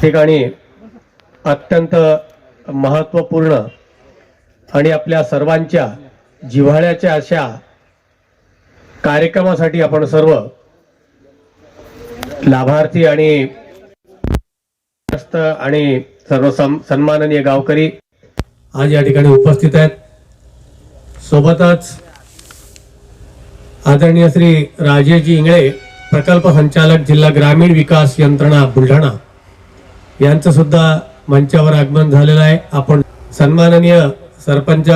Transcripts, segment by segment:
ठिकाणी अत्यंत महत्त्वपूर्ण आणि आपल्या सर्वांच्या जिव्हाळ्याच्या अशा कार्यक्रमासाठी आपण सर्व लाभार्थी आणि सर्व सन्माननीय गावकरी आज या ठिकाणी उपस्थित आहेत। सोबतच आदरणीय श्री राजेशजी इंगळे प्रकल्प संचालक जिल्हा ग्रामीण विकास यंत्रणा बुलढाणा यांचं सुद्धा मंचावर आगमन झालेलं आहे। आपण सन्माननीय सरपंच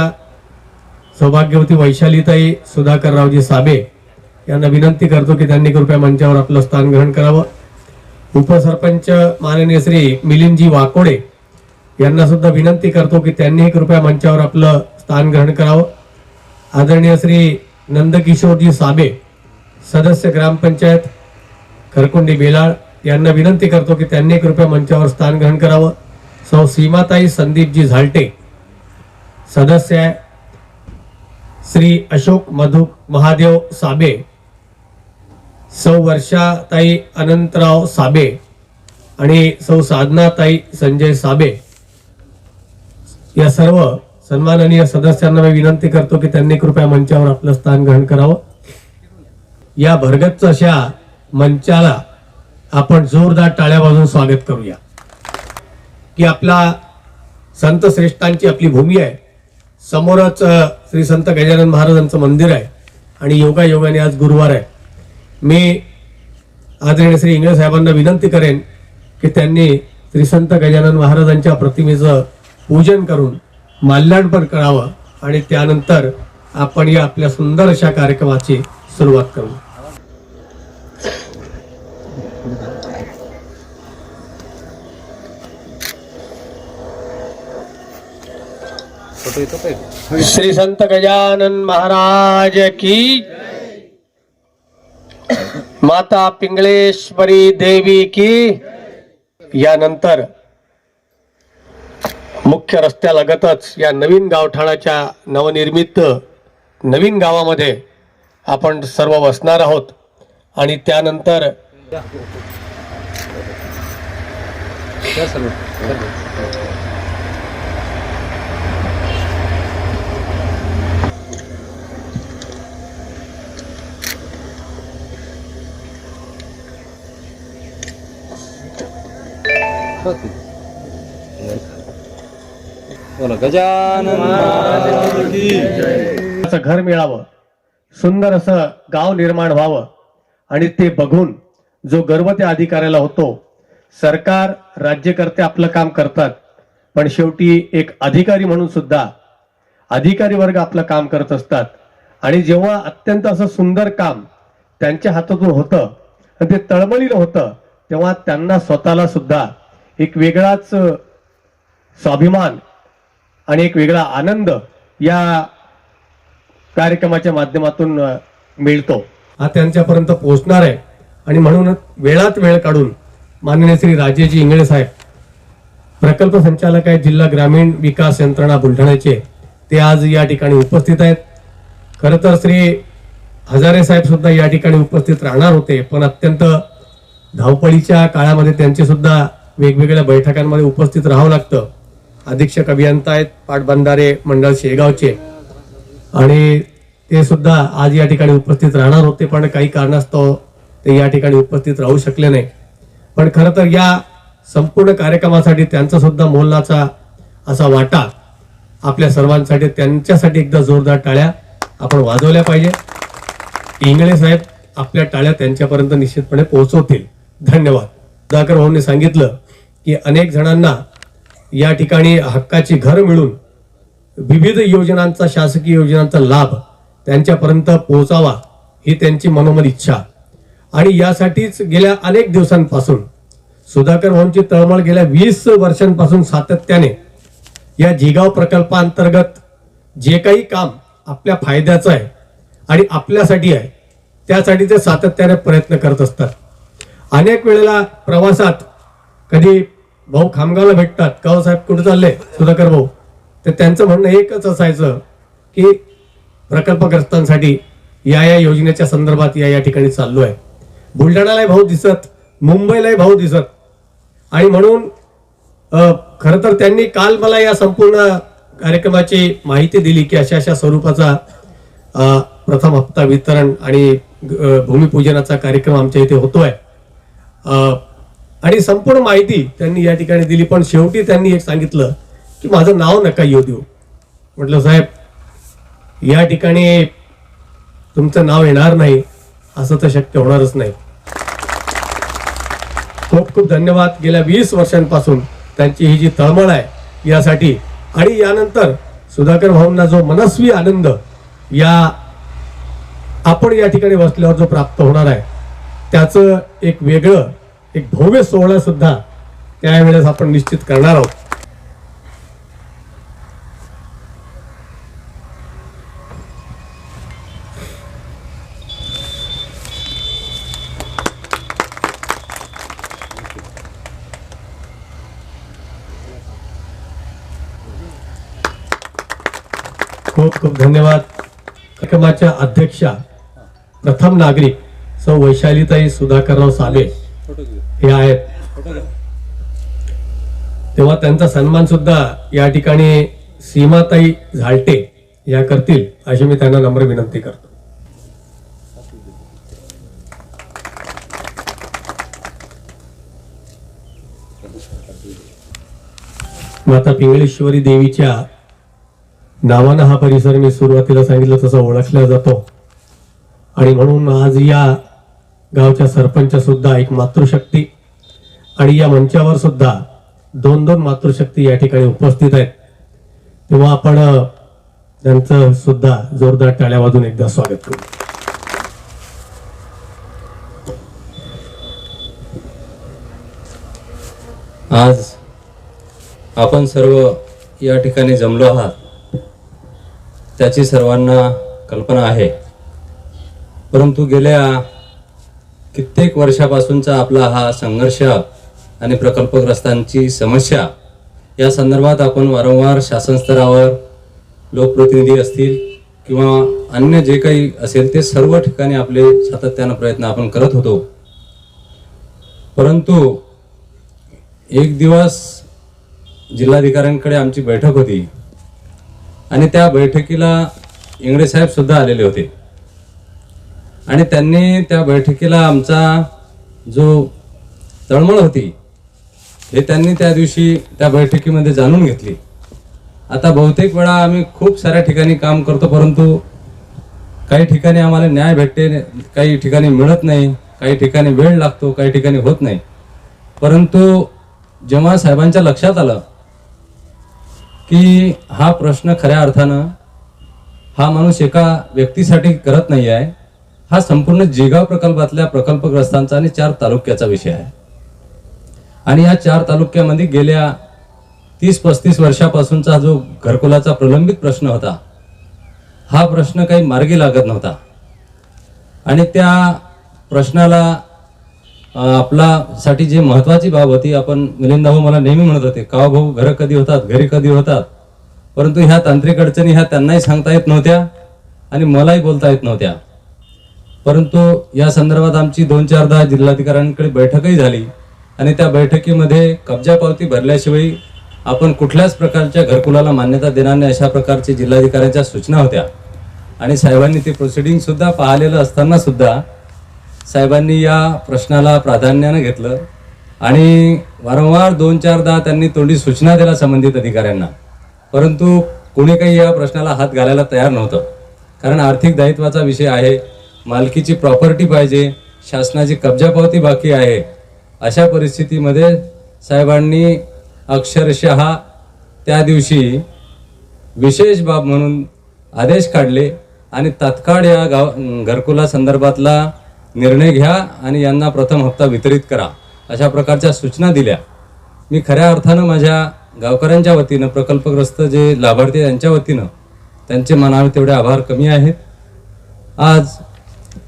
सौभाग्यवती वैशालीताई सुधाकररावजी साबे यांना विनंती करतो की त्यांनी कृपया मंचावर आपलं स्थान ग्रहण करावं। उपसरपंच माननीय श्री मिलिंदजी वाकोडे यांना सुद्धा विनंती करतो की त्यांनी कृपया मंचावर आपलं स्थान ग्रहण करावं। आदरणीय श्री नंदकिशोरजी साबे सदस्य ग्रामपंचायत खरकुंडी बेलाळ यांना विनंती करतो की त्यांनी कृपया मंचावर स्थान ग्रहण करावं। सौ सीमाताई संदीपजी झालटे सदस्य आहे। श्री अशोक मधु महादेव साबे, सौ वर्षाताई अनंतराव साबे आणि सौ साधनाताई संजय साबे या सर्व सन्माननीय सदस्यांना मी विनंती करतो की त्यांनी कृपया मंचावर आपलं स्थान ग्रहण करावं। या भरगच्च अशा मंचाला आपण जोरदार टाळ्या वाजवून स्वागत करूया की आपला संत श्रेष्ठांची आपली भूमी आहे। समोरच श्री संत गजानन महाराजांचं मंदिर आहे आणि योगायोगाने आज गुरुवार आहे। मी आदरणीय श्री इंगळे साहेबांना विनंती करेन की त्यांनी श्री संत गजानन महाराजांच्या प्रतिमेचं पूजन करून माल्यार्पण करावं आणि त्यानंतर आपण या आपल्या सुंदर अशा कार्यक्रमाची सुरुवात करू। श्री संत गजानन महाराज की, माता पिंगळेश्वरी देवी की। यानंतर मुख्य रस्त्यालगतच या नवीन गावठाणाच्या नवनिर्मित नवीन गावामध्ये आपण सर्व वसणार आहोत आणि त्यानंतर घर मिळावं, सुंदर असं गाव निर्माण व्हावं आणि ते बघून जो गर्व त्या अधिकाऱ्याला होतो। सरकार राज्यकर्ते आपलं काम करतात पण शेवटी एक अधिकारी म्हणून सुद्धा अधिकारी वर्ग आपलं काम करत असतात आणि जेव्हा अत्यंत असं सुंदर काम त्यांच्या हातातून होतं आणि ते तळमळीनं होतं तेव्हा त्यांना स्वतःला सुद्धा एक वेगळाच स्वाभिमान आणि एक वेगळा आनंद या कार्यक्रमाच्या माध्यमातून मिळतो। हा त्यांच्यापर्यंत पोहोचणार आहे आणि म्हणून वेळात वेळ काढून माननीय श्री राजेशजी इंगळे साहेब प्रकल्प संचालक आहे जिल्हा ग्रामीण विकास यंत्रणा बुलढाण्याचे, ते आज या ठिकाणी उपस्थित आहेत। खरं तर श्री हजारे साहेब सुद्धा या ठिकाणी उपस्थित राहणार होते पण अत्यंत धावपळीच्या काळामध्ये त्यांचे सुद्धा वेगवेगळ्या बैठकांमध्ये उपस्थित राहावं लागतं। अधीक्षक अभियंता आहेत पाटबंधारे मंडळ शेगावचे आणि ते सुद्धा आज या ठिकाणी उपस्थित राहणार होते पण काही कारणास्तव ते या ठिकाणी उपस्थित राहू शकले नाही। पण खरं तर या संपूर्ण कार्यक्रमासाठी त्यांचा सुद्धा मोलाचा असा वाटा आपल्या सर्वांसाठी, त्यांच्यासाठी एकदा जोरदार टाळ्या आपण वाजवल्या पाहिजे। इंगळे साहेब आपल्या टाळ्या त्यांच्यापर्यंत निश्चितपणे पोहोचवतील। धन्यवाद। सुधाकर भाऊंनी सांगितलं की अनेक जणांना या ठिकाणी हक्काची घर मिळून विविध योजनांचा, शासकीय योजनांचा लाभ त्यांच्यापर्यंत पोहोचावा ही त्यांची मनोमन इच्छा आणि यासाठीच गेल्या अनेक दिवसांपासून सुधाकर भाऊंची तळमळ गेल्या 20 वर्षांपासून सातत्याने या जिगाव प्रकल्पांतर्गत जे काही काम आपल्या फायद्याचं आहे आणि आपल्यासाठी आहे त्यासाठी ते सातत्याने प्रयत्न करत असतात। अनेक वेळेला प्रवासात कधी भाऊ खामगावला भेटतात, का साहेब कुठे चालले सुधाकर भाऊ, तर त्यांचं म्हणणं एकच असायचं की प्रकल्पग्रस्तांसाठी या योजनेच्या संदर्भात या ठिकाणी चाललो आहे। बुलढाणालाही भाऊ दिसत, मुंबईलाही भाऊ दिसत आणि म्हणून खरं तर त्यांनी काल मला या संपूर्ण कार्यक्रमाची माहिती दिली की अशा अशा स्वरूपाचा प्रथम हप्ता वितरण आणि भूमिपूजनाचा कार्यक्रम आमच्या इथे होतोय आणि संपूर्ण माहिती त्यांनी या ठिकाणी दिली. पण शेवटी त्यांनी एक सांगितलं की माझं नाव नका येऊ देऊ. म्हटलं साहेब या ठिकाणी तुमचं नाव येणार नाही असं तर शक्य होणारच नाही. खूप खूप धन्यवाद. गेल्या 20 वर्षांपासून त्यांची ही जी तळमळ आहे यासाठी आणि यानंतर सुधाकर भाऊंना जो मनस्वी आनंद या आपण या ठिकाणी बसल्यावर जो प्राप्त होणार आहे त्याचं एक वेगळं एक भव्य सोहळा सुद्धा त्यावेळेस आपण निश्चित करणार आहोत. खूप खूप धन्यवाद. कार्यक्रमाच्या अध्यक्षा प्रथम नागरिक सौ वैशालीताई सुधाकरराव साले हे आहेत. तेव्हा त्यांचा सन्मान सुद्धा या ठिकाणी सीमाताई झालटे या करतील अशी मी त्यांना नम्र विनंती करतो. माता पिंगळेश्वरी देवीच्या नावानं हा परिसर मी सुरुवातीला सांगितलं तसं ओळखला जातो आणि म्हणून आज या गावच्या सरपंच सुद्धा एक मातृशक्ती आणि या मंचावर सुद्धा 2 मातृशक्ती या ठिकाणी उपस्थित आहेत. तेव्हा आपण त्यांचं सुद्धा जोरदार टाळ्या वाजून एकदा स्वागत करू. आज आपण सर्व या ठिकाणी जमलो आहात त्याची सर्वांना कल्पना आहे. परंतु गेल्या कित्येक वर्षापासूनचा आपला हा संघर्ष आणि प्रकल्पग्रस्तांची समस्या या संदर्भात आपण वारंवार शासन स्तरावर लोकप्रतिनिधी असतील किंवा अन्य जे काही असेल ते सर्व ठिकाणी आपले सातत्याने प्रयत्न आपण करत होतो. परंतु एक दिवस जिल्हाधिकाऱ्यांकडे आमची बैठक होती आणि त्या बैठकीला इंगळे साहेब सुद्धा आलेले होते आणि त्यांनी त्या बैठकीला आमचा जो तळमळ होती हे त्यांनी त्या दिवशी त्या बैठकीमध्ये जाणून घेतली. आता बहुतेक वेळा आम्ही खूप साऱ्या ठिकाणी काम करतो परंतु काही ठिकाणी आम्हाला न्याय भेटते, काही ठिकाणी मिळत नाही, काही ठिकाणी वेळ लागतो, काही ठिकाणी होत नाही. परंतु जेव्हा साहेबांच्या लक्षात आलं की हा प्रश्न खऱ्या अर्थानं हा माणूस एका व्यक्तीसाठी करत नाही आहे, हा संपूर्ण जेगाव प्रकल्पातल्या प्रकल्पग्रस्तांचा आणि 4 तालुक्याचा विषय आहे आणि या 4 तालुक्यामध्ये गेल्या 30-35 वर्षापासूनचा जो घरकुलाचा प्रलंबित प्रश्न होता हा प्रश्न काही मार्गी लागत नव्हता आणि त्या प्रश्नाला आपला साठी जे महत्वाची बाब होती, आपण मिलिंद भाऊ मला नेहमी म्हणत होते का भाऊ घर कधी होतात, घरी कधी होतात, परंतु ह्या तांत्रिक अडचणी ह्या त्यांनाही सांगता येत नव्हत्या आणि मलाही बोलता येत नव्हत्या. परंतु या संदर्भात आमची 2-4दा जिल्हाधिकाऱ्यांकडे बैठकही झाली आणि त्या बैठकीमध्ये कब्जा पावती भरल्याशिवाय आपण कुठल्याच प्रकारच्या घरकुलाला मान्यता देणार नाही अशा प्रकारची जिल्हाधिकाऱ्यांच्या सूचना होत्या आणि साहेबांनी ते प्रोसिडिंग सुद्धा पाहिलेलं असताना सुद्धा साहेबांनी या प्रश्नाला प्राधान्याने घेतलं आणि वारंवार 2-4दा त्यांनी तोंडी सूचना दिल्या संबंधित अधिकाऱ्यांना. परंतु कोणी काही या प्रश्नाला हात घालायला तयार नव्हतं, कारण आर्थिक दायित्वाचा विषय आहे, मालकीची प्रॉपर्टी पाहिजे, शासनाची कब्जा पावती बाकी आहे. अशा परिस्थितीमध्ये साहेबांनी अक्षरशः त्या दिवशी विशेष बाब म्हणून आदेश काढले आणि तात्काळ या घरकुला संदर्भातला निर्णय घ्या आणि यांना प्रथम हप्ता वितरित करा अशा प्रकारच्या सूचना दिल्या. मी खऱ्या अर्थानं माझ्या गावकऱ्यांच्या वतीनं, प्रकल्पग्रस्त जे लाभार्थी त्यांच्या वतीनं त्यांचे मनावे तेवढे आभार कमी आहेत. आज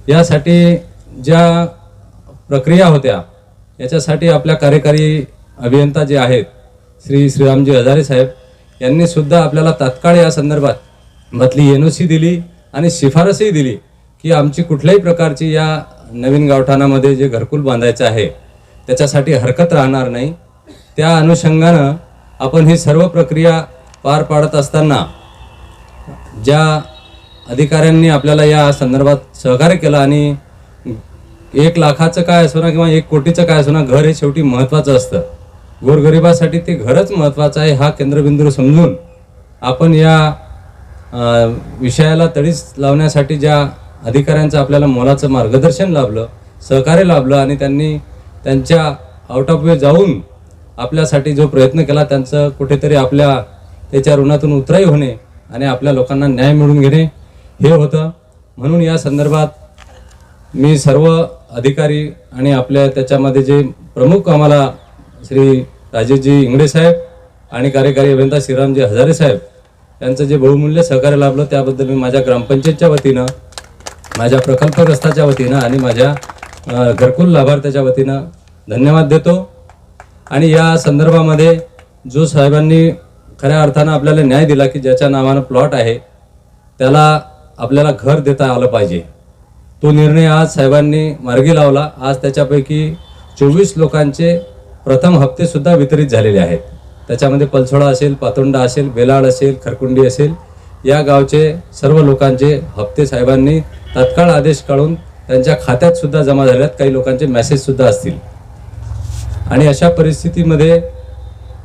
यासाठी ज्या प्रक्रिया होत्या याच्यासाठी आपल्या कार्यकारी अभियंता जे आहेत श्री श्रीरामजी हजारे साहेब यांनी सुद्धा आपल्याला तात्काळ या संदर्भात मतली NOC दिली आणि शिफारसही दिली की आमची कुठल्याही प्रकारची या नवीन गावठाणामध्ये जे घरकुल बांधायचं आहे त्याच्यासाठी हरकत राहणार नाही त्या अनुषंगानं आपण ही सर्व प्रक्रिया पार पाडत असताना ज्या अधिकाऱ्यांनी आपल्याला या संदर्भात सहकार्य केलं आणि 1 लाखाचं काय असो ना किंवा 1 कोटीचं काय असो ना, घर हे शेवटी महत्त्वाचं असतं. गोरगरिबासाठी ते घरच महत्त्वाचं आहे हा केंद्रबिंदू समजून आपण या विषयाला तडीस लावण्यासाठी ज्या अधिकाऱ्यांचं आपल्याला मोलाचं मार्गदर्शन लाभलं, सहकार्य लाभलं आणि त्यांनी त्यांच्या आउट ऑफ वे जाऊन आपल्यासाठी जो प्रयत्न केला त्यांचं कुठेतरी आपल्या त्याच्या ऋणातून उतराई होणे आणि आपल्या लोकांना न्याय मिळवून घेणे हे होतं. म्हणून या संदर्भात मी सर्व अधिकारी आणि आपल्या त्याच्यामध्ये जे प्रमुख आम्हाला श्री राजेशजी इंगडे साहेब आणि कार्यकारी अभियंता श्रीरामजी हजारे साहेब यांचं जे बहुमूल्य सहकार्य लाभलं त्याबद्दल मी माझ्या ग्रामपंचायतच्या वतीनं, माझ्या प्रकल्पग्रस्ताच्या वतीनं आणि माझ्या घरकुल लाभार्थ्याच्या वतीनं धन्यवाद देतो. आणि या संदर्भामध्ये जो साहेबांनी खऱ्या अर्थानं आपल्याला न्याय दिला की ज्याच्या नावानं प्लॉट आहे त्याला आपल्याला घर देता आलं पाहिजे, तो निर्णय आज साहेबांनी मार्गी लावला. आज त्याच्यापैकी 24 लोकांचे प्रथम हप्तेसुद्धा वितरित झालेले आहेत. त्याच्यामध्ये पलसोडा असेल, पातोंडा असेल, बेलाड असेल, खरकुंडी असेल, या गावचे सर्व लोकांचे हप्ते साहेबांनी तात्काळ आदेश काढून त्यांच्या खात्यात सुद्धा जमा झाल्यात. काही लोकांचे मेसेजसुद्धा असतील. आणि अशा परिस्थितीमध्ये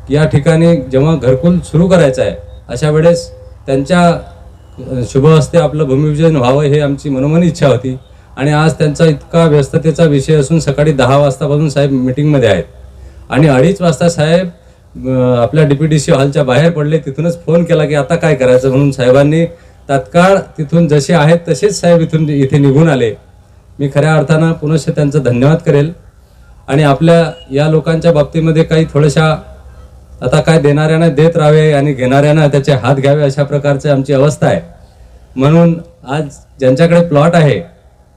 या ठिकाणी जेव्हा घरकुल सुरू करायचं आहे अशा वेळेस त्यांच्या शुभ हस्ते आपलं भूमिपूजन व्हावं हे आमची मनोमनी इच्छा होती. आणि आज त्यांचा इतका व्यस्ततेचा विषय असून सकाळी 10 वाजतापासून साहेब मीटिंगमध्ये आहेत आणि 2:30 वाजता साहेब आपल्या DPDC हॉलच्या बाहेर पडले. तिथूनच फोन केला की आता काय करायचं म्हणून साहेबांनी तात्काळ तिथून जसे आहेत तसेच साहेब इथे निघून आले. मी खऱ्या अर्थानं पुनश्च त्यांचं धन्यवाद करेल. आणि आपल्या या लोकांच्या बाबतीमध्ये काही थोड्याशा आता काय देणाऱ्यानं देत राहावे आणि घेणाऱ्यानं त्याचे हात घ्यावे अशा प्रकारची आमची अवस्था आहे. म्हणून आज ज्यांच्याकडे प्लॉट आहे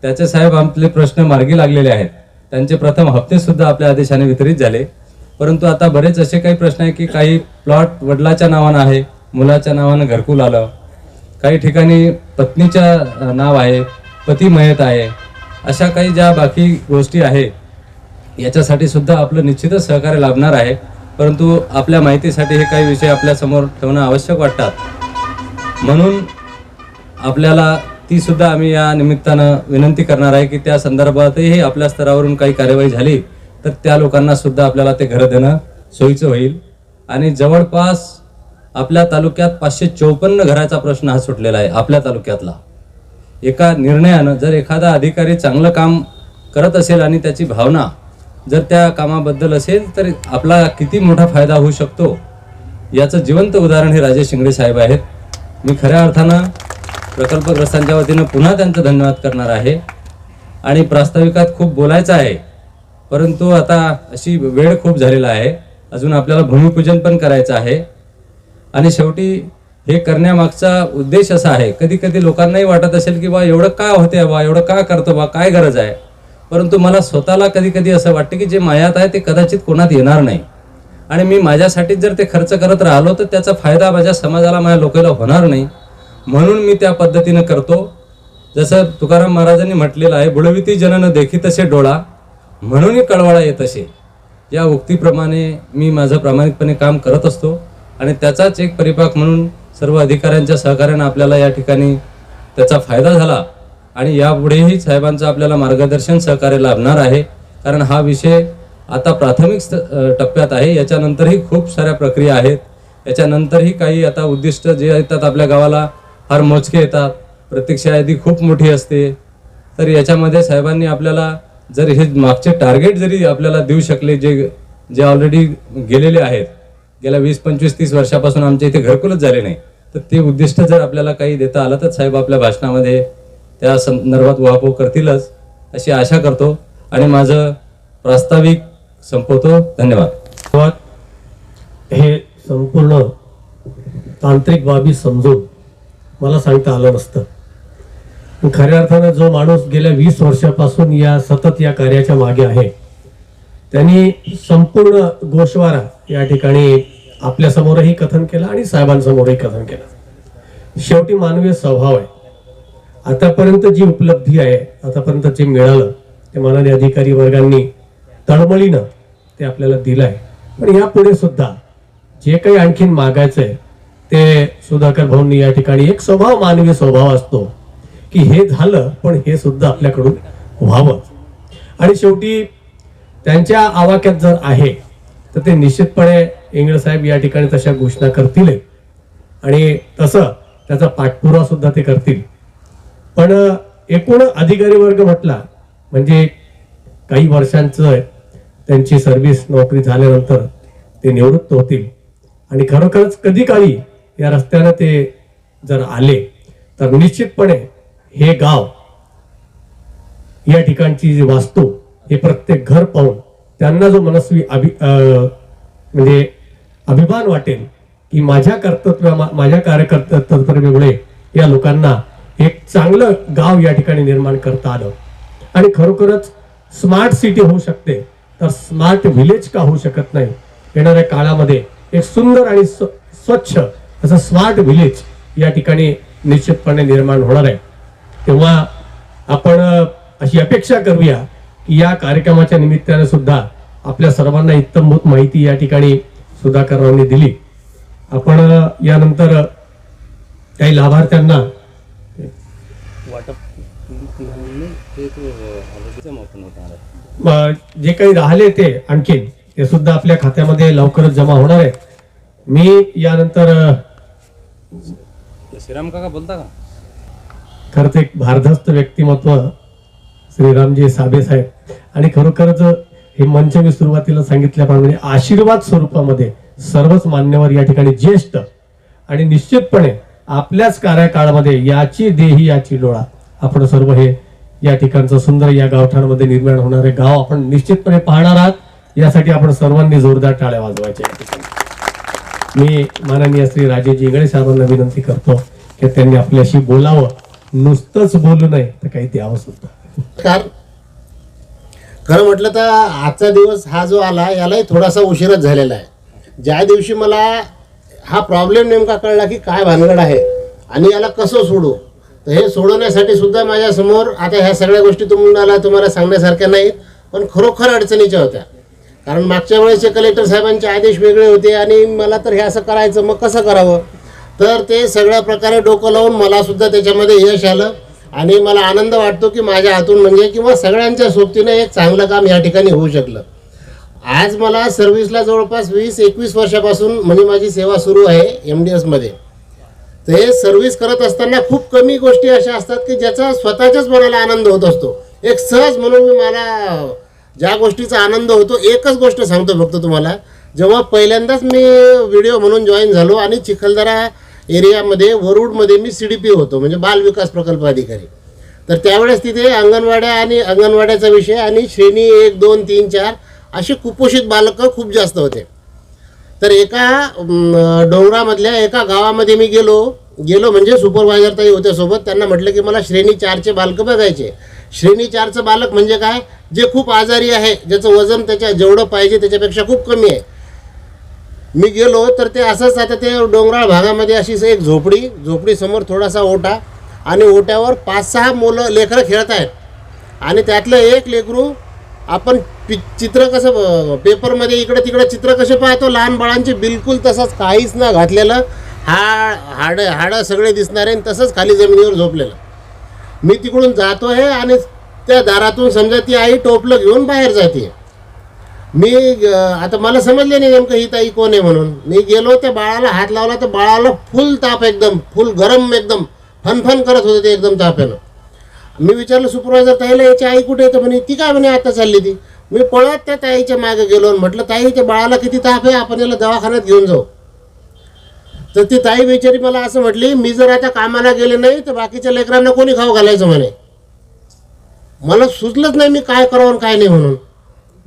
त्याचे साहेब आपले प्रश्न मार्गी लागलेले आहेत. त्यांचे प्रथम हप्तेसुद्धा आपल्या आदेशाने वितरित झाले. परंतु आता बरेच असे काही प्रश्न आहे की काही प्लॉट वडिलाच्या नावानं आहे, मुलाच्या नावानं घरकुल आलं, काही ठिकाणी पत्नीच्या नाव आहे, पती मयत आहे, अशा काही ज्या बाकी गोष्टी आहेत याच्यासाठी सुद्धा आपलं निश्चितच सहकार्य लाभणार आहे. परंतु आपल्या माहितीसाठी हे काही विषय आपल्या समोर ठेवणं आवश्यक वाटतात. म्हणून आपल्याला ती सुद्धा आम्ही या निमित्तानं विनंती करणार आहे की त्या संदर्भातही आपल्या स्तरावरून काही कार्यवाही झाली तर त्या लोकांना सुद्धा आपल्याला ते घरं देणं सोयीचं होईल. आणि जवळपास आपल्या तालुक्यात 554 घराचा प्रश्न हा सुटलेला आहे. आपल्या तालुक्यातला एका निर्णयानं जर एखादा अधिकारी चांगलं काम करत असेल आणि त्याची भावना जर त्या कामाबद्दल असेल तर आपला किती मोठा फायदा होऊ शकतो याचं जिवंत उदाहरण हे राजेश शिंगडे साहेब आहेत. मी खऱ्या अर्थानं प्रकल्पग्रस्तांच्या वतीनं पुन्हा त्यांचं धन्यवाद करणार आहे. आणि प्रास्ताविकात खूप बोलायचं आहे परंतु आता अशी वेळ खूप झालेला आहे. अजून आपल्याला भूमिपूजन पण करायचं आहे. आणि शेवटी हे करण्यामागचा उद्देश असा आहे, कधी कधी लोकांनाही वाटत असेल की बा एवढं का होते, बा एवढं का करतो, बा काय गरज आहे. परंतु मला स्वतःला कधी कधी असं वाटतं की जे मायात आहे ते कदाचित कोणात येणार नाही. आणि मी माझ्यासाठी जर ते खर्च करत राहिलो तर त्याचा फायदा माझ्या समाजाला, माझ्या लोकांना होणार नाही. म्हणून मी त्या पद्धतीनं करतो. जसं तुकाराम महाराजांनी म्हटलेलं आहे, बुडविती जनन देखी तसे डोळा म्हणून कळवळा येत असे. या उक्तीप्रमाणे मी माझं प्रामाणिकपणे काम करत असतो. आणि त्याचाच एक परिपाक म्हणून सर्व अधिकाऱ्यांच्या सहकार्यानं आपल्याला या ठिकाणी त्याचा फायदा झाला. आणि यापुढेही साहेबांचं आपल्याला मार्गदर्शन सहकार्य लाभणार आहे. कारण हा विषय आता प्राथमिक टप्प्यात आहे. याच्यानंतरही खूप साऱ्या प्रक्रिया आहेत. याच्यानंतरही काही आता उद्दिष्ट जे येतात आपल्या गावाला फार मोजके येतात, प्रतीक्षा यादी खूप मोठी असते. तर याच्यामध्ये साहेबांनी आपल्याला जर हे मागचे टार्गेट जरी आपल्याला देऊ शकले, जे ऑलरेडी गेलेले आहेत, गेल्या 20, 25, 30 वर्षापासून आमच्या इथे घरकुलच झाले नाही, तर ते उद्दिष्ट जर आपल्याला काही देता आलं तर साहेब आपल्या भाषणामध्ये त्या संदर्भात उहापोह करतीलच अशी आशा करतो. आणि माझं प्रास्ताविक संपवतो. धन्यवाद. हे संपूर्ण तांत्रिक बाबी समजून मला सांगता आलं नसतं. खऱ्या अर्थानं जो माणूस गेल्या 20 वर्षापासून सतत या कार्याच्या मागे आहे त्यांनी संपूर्ण गोषवारा या ठिकाणी आपल्या समोरही कथन केलं आणि साहेबांसमोरही कथन केलं. शेवटी मानवीय स्वभाव आहे. आतापर्यंत जी उपलब्धी आहे, आतापर्यंत जे मिळालं ते माननीय अधिकारी वर्गांनी तळमळीनं ते आपल्याला दिलं आहे. पण यापुढे सुद्धा जे काही आणखीन मागायचंय ते सुधाकर भाऊंनी या ठिकाणी एक स्वभाव, मानवी स्वभाव असतो की हे झालं पण हे सुद्धा आपल्याकडून व्हावं. आणि शेवटी त्यांच्या आवाक्यात जर आहे तर ते निश्चितपणे इंगळे साहेब या ठिकाणी तशा घोषणा करतील आणि तसं त्याचा पाठपुरावा सुद्धा ते करतील. पण एकूण अधिकारी वर्ग म्हटला म्हणजे काही वर्षांचं त्यांची सर्व्हिस, नोकरी झाल्यानंतर ते निवृत्त होतील आणि खरोखरच कधी काळी या रस्त्यानं ते जर आले तर निश्चितपणे हे गाव, या ठिकाणची जी वास्तू, हे प्रत्येक घर पाहून त्यांना जो मनस्वी म्हणजे अभिमान वाटेल की माझ्या कार्यकर्त्यामुळे या लोकांना एक चांगलं गाव या ठिकाणी निर्माण करता आलं. आणि खरोखरच स्मार्ट सिटी होऊ शकते तर स्मार्ट विलेज का होऊ शकत नाही. येणाऱ्या काळामध्ये एक सुंदर आणि स्वच्छ असं स्मार्ट विलेज या ठिकाणी निश्चितपणे निर्माण होणार आहे. तेव्हा आपण अशी अपेक्षा करूया की या कार्यक्रमाच्या निमित्ताने सुद्धा आपल्या सर्वांना इत्तमभूत माहिती या ठिकाणी सुधाकरांनी दिली. आपण यानंतर काही लाभार्थ्यांना जे काही राहिले ते आणखीन ते सुद्धा आपल्या खात्यामध्ये लवकरच जमा होणार आहे. मी यानंतर श्रीराम काका बोलता का? खरंच एक भारदस्त व्यक्तिमत्व श्रीरामजी साबे साहेब आणि खरोखरच हे मंच मी सुरुवातीला सांगितल्याप्रमाणे आशीर्वाद स्वरूपामध्ये सर्वच मान्यवर या ठिकाणी ज्येष्ठ आणि निश्चितपणे आपल्याच कार्यकाळामध्ये याची देही याची डोळा आपण सर्व हे या ठिकाणचं सुंदर या गावठाणामध्ये निर्माण होणारे गाव आपण निश्चितपणे पाहणार आहात. यासाठी आपण सर्वांनी जोरदार टाळ्या वाजवायच्या. या ठिकाणी मी माननीय श्री राजेजी इंगळे साहेबांना विनंती करतो की त्यांनी आपल्याशी बोलावं, नुसतंच बोलू नये तर काही द्यावं सुद्धा. खरं म्हटलं तर आजचा दिवस हा जो आला यालाही थोडासा उशीरच झालेला आहे. ज्या दिवशी मला हा प्रॉब्लेम नेमका कळला की काय भानगड आहे आणि याला कसं सोडू, तर हे सोडवण्यासाठी सुद्धा माझ्यासमोर आता ह्या सगळ्या गोष्टी तुम्हाला सांगण्यासारख्या नाहीत, पण खरोखर अडचणीच्या होत्या. कारण मागच्या वेळेचे कलेक्टर साहेबांचे आदेश वेगळे होते आणि मला तर हे असं करायचं, मग कसं करावं, तर ते सगळ्या प्रकारे डोकं लावून मला सुद्धा त्याच्यामध्ये यश आलं आणि मला आनंद वाटतो की माझ्या हातून म्हणजे किंवा सगळ्यांच्या सोबतीनं एक चांगलं काम या ठिकाणी होऊ शकलं. आज मला सर्व्हिसला जवळपास 20-21 वर्षापासून म्हणजे माझी सेवा सुरू आहे MDS मध्ये. तर हे सर्व्हिस करत असताना खूप कमी गोष्टी अशा असतात की ज्याचा स्वतःच्याच मनाला आनंद होत असतो. एक सहज म्हणून मला ज्या गोष्टीचा आनंद होतो एकच गोष्ट सांगतो फक्त तुम्हाला. जेव्हा पहिल्यांदाच मी व्हिडिओ म्हणून जॉईन झालो आणि चिखलदरा एरियामध्ये वरुडमध्ये मी CDP होतो म्हणजे बाल विकास प्रकल्प अधिकारी. तर त्यावेळेस तिथे अंगणवाड्या आणि अंगणवाड्याचा विषय आणि श्रेणी 1, 2, 3, 4 अशी कुपोषित बालकं खूप जास्त होते. तर एका डोंगरामधल्या एका गावामध्ये मी गेलो म्हणजे सुपरवायझर ताई होत्या सोबत. त्यांना म्हटलं की मला श्रेणी 4चे बालकं बघायचे. श्रेणी 4चं बालक म्हणजे काय, जे खूप आजारी आहे, ज्याचं वजन त्याच्या जेवढं पाहिजे त्याच्यापेक्षा खूप कमी आहे. मी गेलो तर ते असंच आता ते डोंगराळ भागामध्ये अशी एक झोपडी समोर थोडासा ओटा आणि ओट्यावर 5-6 लेकरं खेळत आहेत आणि त्यातलं एक लेकरू आपण चित्र कसं पेपरमध्ये इकडे तिकडे चित्र कसे पाहतो लहान बाळांचे, बिलकुल तसंच काहीच ना घातलेलं, हाडं सगळे दिसणारे आणि तसंच खाली जमिनीवर झोपलेलं. मी तिकडून जातो आहे आणि त्या दारातून समजा ती आई टोपलं घेऊन बाहेर जाते. मी आता मला समजले नाही नेमकं ही ताई कोण आहे म्हणून. मी गेलो त्या बाळाला हात लावला तर बाळाला फुल ताप, एकदम फुल गरम, एकदम फनफन करत होते ते एकदम तापानं. मी विचारलं सुपरवायझर ताईला याची आई कुठे येतं म्हणे. ती काय म्हणे आता चालली ती. मी पळत त्या ताईच्या मागे गेलो आणि म्हटलं ताई त्या बाळाला किती ताप आहे, आपण याला दवाखान्यात घेऊन जाऊ. तर ती ताई बिचारी मला असं म्हटली, मी जर आता कामाला गेले नाही तर बाकीच्या लेकरांना कोणी खाऊ घालायचं म्हणे. मला सुचलंच नाही मी काय करावं आणि काय नाही म्हणून.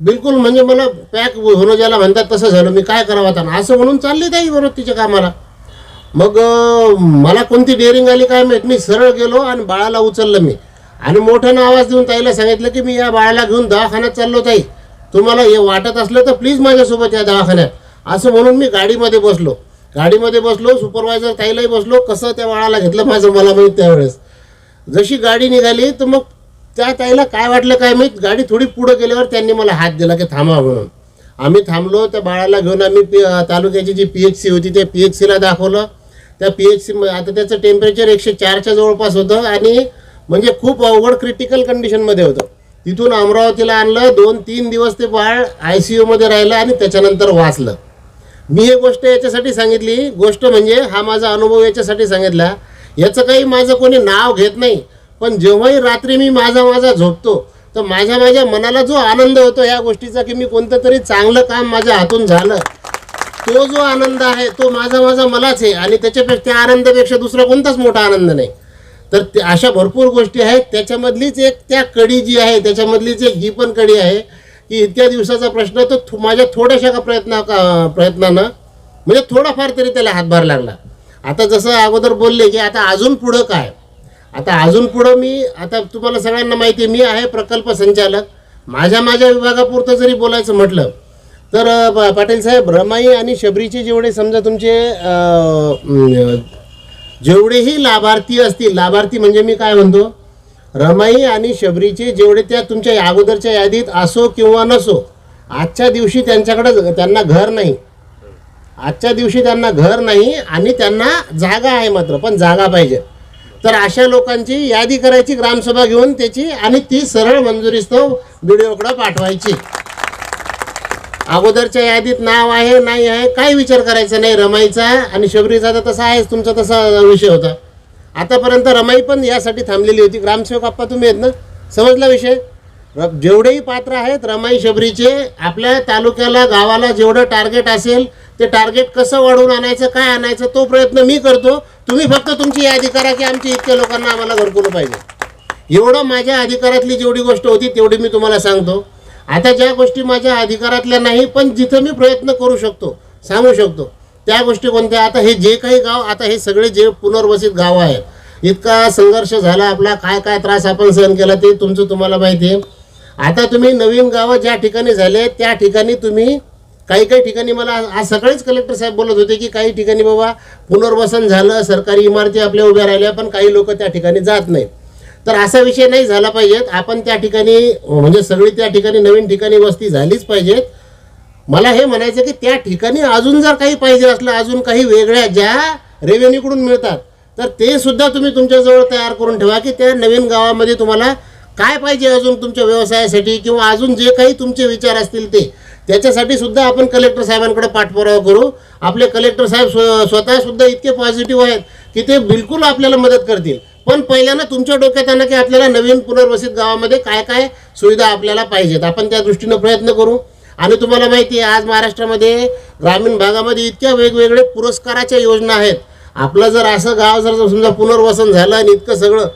बिलकुल म्हणजे मला पॅक होणं ज्याला म्हणतात तसं झालं. मी काय करावं आता असं म्हणून चालली ताई बरोबर तिच्या कामाला. मग मला कोणती डेअरिंग आली काय माहीत, मी सरळ गेलो आणि बाळाला उचललं मी आणि मोठ्यानं आवाज देऊन ताईला सांगितलं की मी या बाळाला घेऊन दवाखान्यात चाललो, ताई तुम्हाला हे वाटत असलं तर प्लीज माझ्यासोबत या दवाखान्यात. असं म्हणून मी गाडीमध्ये बसलो, सुपरवायझर ताईलाही बसलो. कसं त्या बाळाला घेतलं माझं मला माहीत. त्यावेळेस जशी गाडी निघाली तर मग त्या ताईला काय वाटलं काय माहीत, गाडी थोडी पुढं गेल्यावर त्यांनी मला हात दिला की थांबा म्हणून. आम्ही थांबलो. त्या बाळाला घेऊन आम्ही तालुक्याची जी PHC होती त्या PHCला दाखवलं. त्या PHC आता त्याचं टेम्परेचर 104च्या जवळपास होतं आणि म्हणजे खूप अवघड क्रिटिकल कंडिशनमध्ये होतं. तिथून अमरावतीला आणलं. 2-3 दिवस ते बाळ ICUमध्ये राहिलं आणि त्याच्यानंतर वाचलं. मी हे गोष्ट याच्यासाठी सांगितली, गोष्ट म्हणजे हा माझा अनुभव याच्यासाठी सांगितला. याचं काही माझं कोणी नाव घेत नाही, पण जेव्हाही रात्री मी माझा झोपतो तर माझ्या मनाला जो आनंद होतो या गोष्टीचा की मी कोणतं तरी चांगलं काम माझ्या हातून झालं, तो जो आनंद आहे तो माझा मलाच आहे आणि त्याच्यापेक्षा त्या आनंदापेक्षा दुसरा कोणताच मोठा आनंद नाही. तर अशा भरपूर गोष्टी आहेत. त्याच्यामधलीच एक त्या कडी जी आहे त्याच्यामधलीच एक ही पण कडी आहे की इतक्या दिवसाचा प्रश्न तो माझ्या थोड्याशा प्रयत्नानं म्हणजे थोडाफार तरी त्याला हातभार लागला. आता जसं अगोदर बोलले की आता अजून पुढं काय, आता अजून पुढं मी आता तुम्हाला सगळ्यांना माहिती आहे मी आहे प्रकल्प संचालक. माझ्या विभागापुरतं जरी बोलायचं म्हटलं तर पाटील साहेब, रमाई आणि शबरीचे जेवढे समजा तुमचे जेवढेही लाभार्थी असतील, लाभार्थी म्हणजे मी काय म्हणतो, रमाई आणि शबरीचे जेवढे त्या तुमच्या अगोदरच्या यादीत असो किंवा नसो, आजच्या दिवशी त्यांना घर नाही, आजच्या दिवशी त्यांना घर नाही आणि त्यांना जागा आहे मात्र, पण जागा पाहिजे. तर अशा लोकांची यादी करायची ग्रामसभा घेऊन त्याची आणि ती सरळ मंजुरीस्तव BDOकडे पाठवायची. अगोदरच्या यादीत नाव आहे नाही आहे काही विचार करायचा नाही. रमाईचा आणि शबरीचा तर तसा आहेच, तुमचा तसा विषय होता. आतापर्यंत रमाई पण यासाठी थांबलेली होती. ग्रामसेवक आप्पा तुम्ही आहेत ना, समजला विषय. जेवढेही पात्र आहेत रमाई शबरीचे, आपल्या तालुक्याला गावाला जेवढं टार्गेट असेल ते टार्गेट कसं वाढवून आणायचं, काय आणायचं तो प्रयत्न मी करतो. तुम्ही फक्त तुमची यादी करा की आमची इतक्या लोकांना आम्हाला घरकुल पाहिजे. एवढं माझ्या अधिकारातली जेवढी गोष्ट होती तेवढी मी तुम्हाला सांगतो. आता ज्या गोष्टी माझ्या अधिकारातल्या नाही पण जिथं मी प्रयत्न करू शकतो, सांगू शकतो, त्या गोष्टी कोणत्या. आता हे जे काही गाव, आता हे सगळे जे पुनर्वसित गाव आहेत, इतका संघर्ष झाला आपला, काय त्रास आपण सहन केला ते तुम्हाला माहिती आहे. आता तुम्ही नवीन गावं ज्या ठिकाणी झाले त्या ठिकाणी तुम्ही काही ठिकाणी मला आज सकाळीच कलेक्टर साहेब बोलत होते की काही ठिकाणी बाबा पुनर्वसन झालं, सरकारी इमारती आपल्या उभ्या राहिल्या, पण काही लोक त्या ठिकाणी जात नाहीत. तर असा विषय नाही झाला पाहिजेत. आपण त्या ठिकाणी म्हणजे सगळी त्या ठिकाणी नवीन ठिकाणी वस्ती झालीच पाहिजेत. मला हे म्हणायचं की त्या ठिकाणी अजून जर काही पाहिजे असलं, अजून काही वेगळ्या ज्या रेव्हेन्यूकडून मिळतात तर ते सुद्धा तुम्ही तुमच्याजवळ तयार करून ठेवा की त्या नवीन गावामध्ये तुम्हाला काय पाहिजे अजून तुमच्या व्यवसायासाठी किंवा अजून जे काही तुमचे विचार असतील ते, त्याच्यासाठी सुद्धा आपण कलेक्टर साहेबांकडे पाठपुरावा करू. आपले कलेक्टर साहेब स्वतः सुद्धा इतके पॉझिटिव्ह आहेत की ते बिलकुल आपल्याला मदत करतील. पण पहिल्यानं तुमच्या डोक्यात आणा की आपल्याला नवीन पुनर्वसित गावामध्ये काय सुविधा आपल्याला पाहिजेत, आपण त्या दृष्टीनं प्रयत्न करू. आणि तुम्हाला माहिती आहे आज महाराष्ट्रामध्ये ग्रामीण भागामध्ये इतक्या वेगवेगळे पुरस्काराच्या योजना आहेत. आपलं जर असं गाव जर समजा पुनर्वसन झालं आणि इतकं सगळं,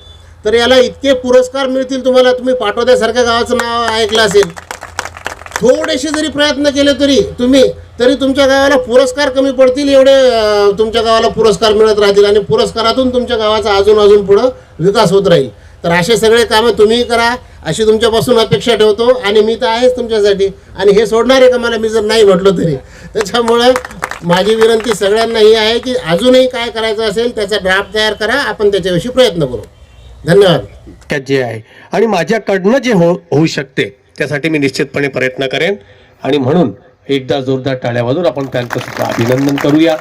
तर याला इतके पुरस्कार मिळतील तुम्हाला. तुम्ही पाटोद्यासारख्या गावाचं नाव ऐकलं असेल. थोडेसे जरी प्रयत्न केले तरी तुमच्या गावाला पुरस्कार कमी पडतील, एवढे तुमच्या गावाला पुरस्कार मिळत राहतील आणि पुरस्कारातून तुमच्या गावाचा अजून पुढं विकास होत राहील. तर असे सगळे कामं तुम्ही करा अशी तुमच्यापासून अपेक्षा ठेवतो. आणि मी तर आहेच तुमच्यासाठी, आणि हे सोडणार आहे का मला, मी जर नाही म्हटलो तरी. त्याच्यामुळं माझी विनंती सगळ्यांना ही आहे की अजूनही काय करायचं असेल त्याचा ड्राफ्ट तयार करा, आपण त्याच्याविषयी प्रयत्न करू. धन्यवाद. जे आहे आणि माझ्याकडनं जे होऊ शकते त्यासाठी मी निश्चितपणे प्रयत्न करेन. आणि म्हणून एकदा जोरदार टाळ्या वाजवून आपण त्यांचं सुद्धा अभिनंदन करूया.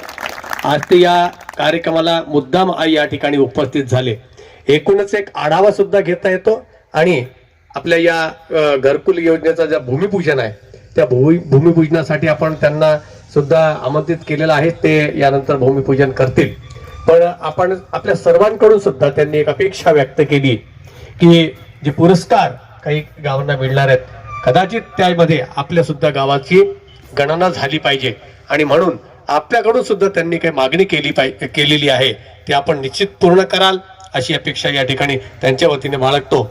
आज ते या कार्यक्रमाला मुद्दाम या ठिकाणी उपस्थित झाले. एकूणच एक आढावा सुद्धा घेता येतो आणि आपल्या या घरकुल योजनेचा ज्या भूमिपूजन आहे त्या भूमिपूजनासाठी आपण त्यांना सुद्धा आमंत्रित केलेलं आहे. ते यानंतर भूमिपूजन करतील. पण आपण आपल्या सर्वांकडून सुद्धा त्यांनी एक अपेक्षा व्यक्त केली की जे पुरस्कार काही गावांना मिळणार आहेत कदाचित त्यामध्ये आपल्या सुद्धा गावाची गणना झाली पाहिजे. आणि म्हणून आपल्याकडून सुद्धा त्यांनी काही मागणी केलेली आहे ती आपण निश्चित पूर्ण कराल अशी अपेक्षा या ठिकाणी त्यांच्या वतीने बाळगतो.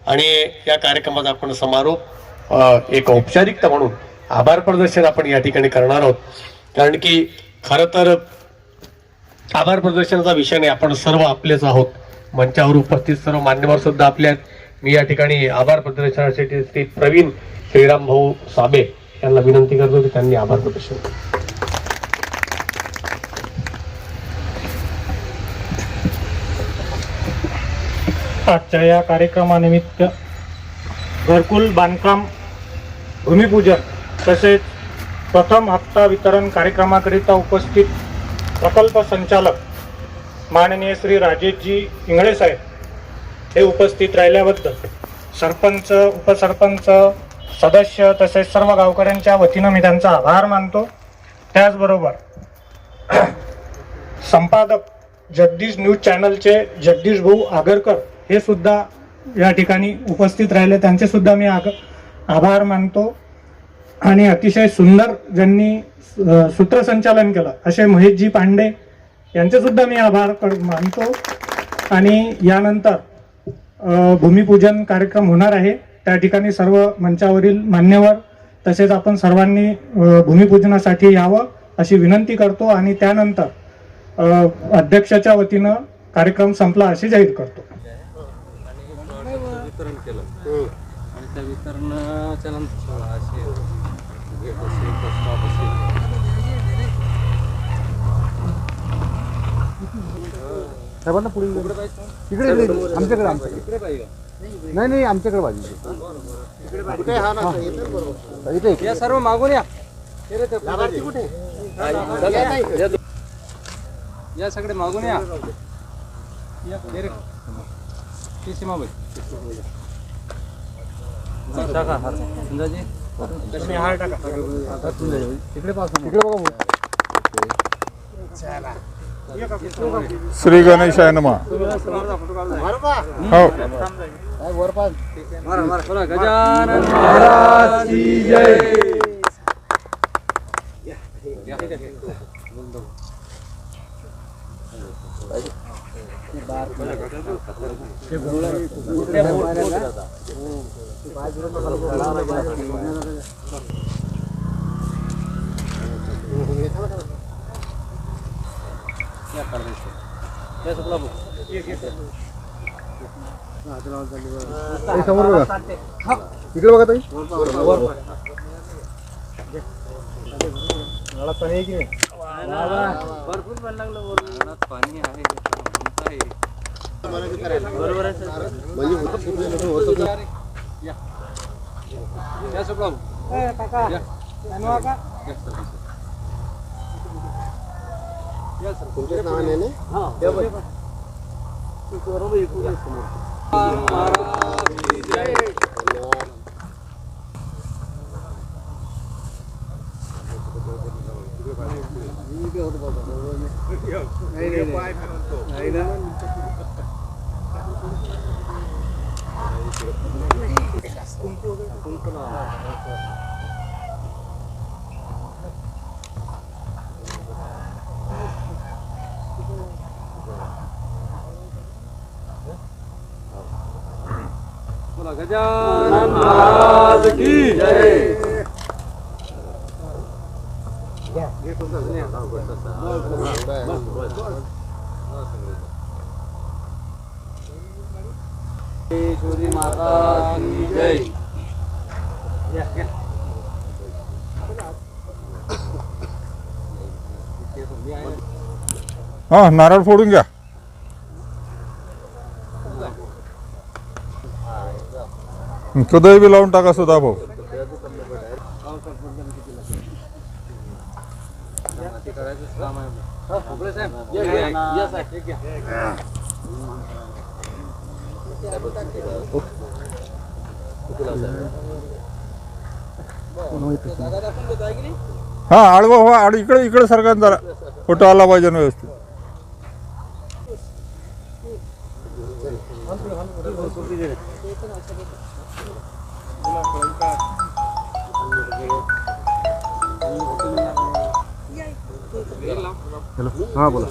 आणि या कार्यक्रमाचा आपण समारोप एक औपचारिकता म्हणून आभार प्रदर्शन आपण या ठिकाणी करणार आहोत. कारण की खरं तर आभार प्रदर्शनाचा विषय नाही, आपण सर्व आपलेच आहोत. मंचावर उपस्थित सर्व मान्यवर सुद्धा आपले आहेत. मी या ठिकाणी आभार प्रदर्शनासाठी श्री प्रवीण श्रीराम भाऊ साबे यांना विनंती करतो की त्यांनी आभार प्रदर्शन. आजच्या या कार्यक्रमानिमित्त घरकुल बांधकाम भूमिपूजन तसेच प्रथम हप्ता वितरण कार्यक्रमाकरिता उपस्थित प्रकल्प संचालक माननीय श्री राजेशजी इंगळे साहेब हे उपस्थित राहिल्याबद्दल सरपंच, उपसरपंच, सदस्य तसेच सर्व गावकऱ्यांच्या वतीनं मी त्यांचा आभार मानतो. त्याचबरोबर संपादक जगदीश न्यूज चॅनलचे जगदीश भाऊ आगरकर हे सुद्धा या ठिकाणी उपस्थित राहिले, त्यांचे सुद्धा मी आभार मानतो. आणि अतिशय सुंदर ज्यांनी सूत्रसंचालन केलं असे महेशजी पांडे यांचे सुद्धा मी आभार मानतो. आणि यानंतर भूमिपूजन कार्यक्रम होणार आहे, त्या ठिकाणी सर्व मंचावरील मान्यवर तसेच आपण सर्वांनी भूमिपूजनासाठी यावं अशी विनंती करतो. आणि त्यानंतर अध्यक्षाच्या वतीनं कार्यक्रम संपला असे जाहीर करतो. वितरण केलं आणि त्या वितरणाच्या नंतर असे गेट असेल, बस स्टॉप असेल, साहेबांना पुढे इकडे आमच्याकडे इकडे पाहिजे नाही आमच्याकडे पाहिजे इथे या सर्व मागून या. या सगळे मागून या. सीमाबाई टाका संजाजी इकडे बघा. श्री गणेशाय नमः. हो गजानन महाराज की जय. समोर बघा, इकडे बघा ताई. भरपूर पाणी आहे. बरोबर आहे. तुमच्या नावाने ना गजानन महाराज की जय. श्री माता की जय. हा नारळ फोडून घ्या. कदही बी लावून टाका सुद्धा भाऊ. हा आडवा व्हा. इकडे इकडे सरकार जरा फोटो आला पाहिजे ना व्यवस्थित. हा बोला.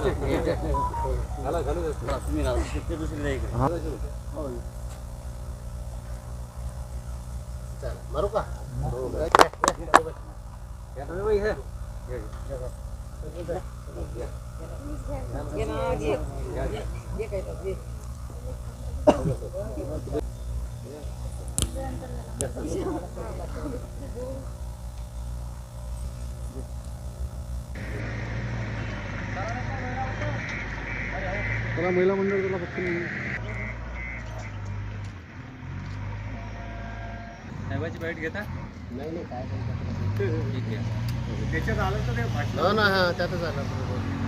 मारू का? महिला मंडळ तुला फक्त साहेबाची बाईट घेता नाही काय ठीक आहे त्याच्यात आलं तर ते भाषण हो ना, हा त्यातच आला.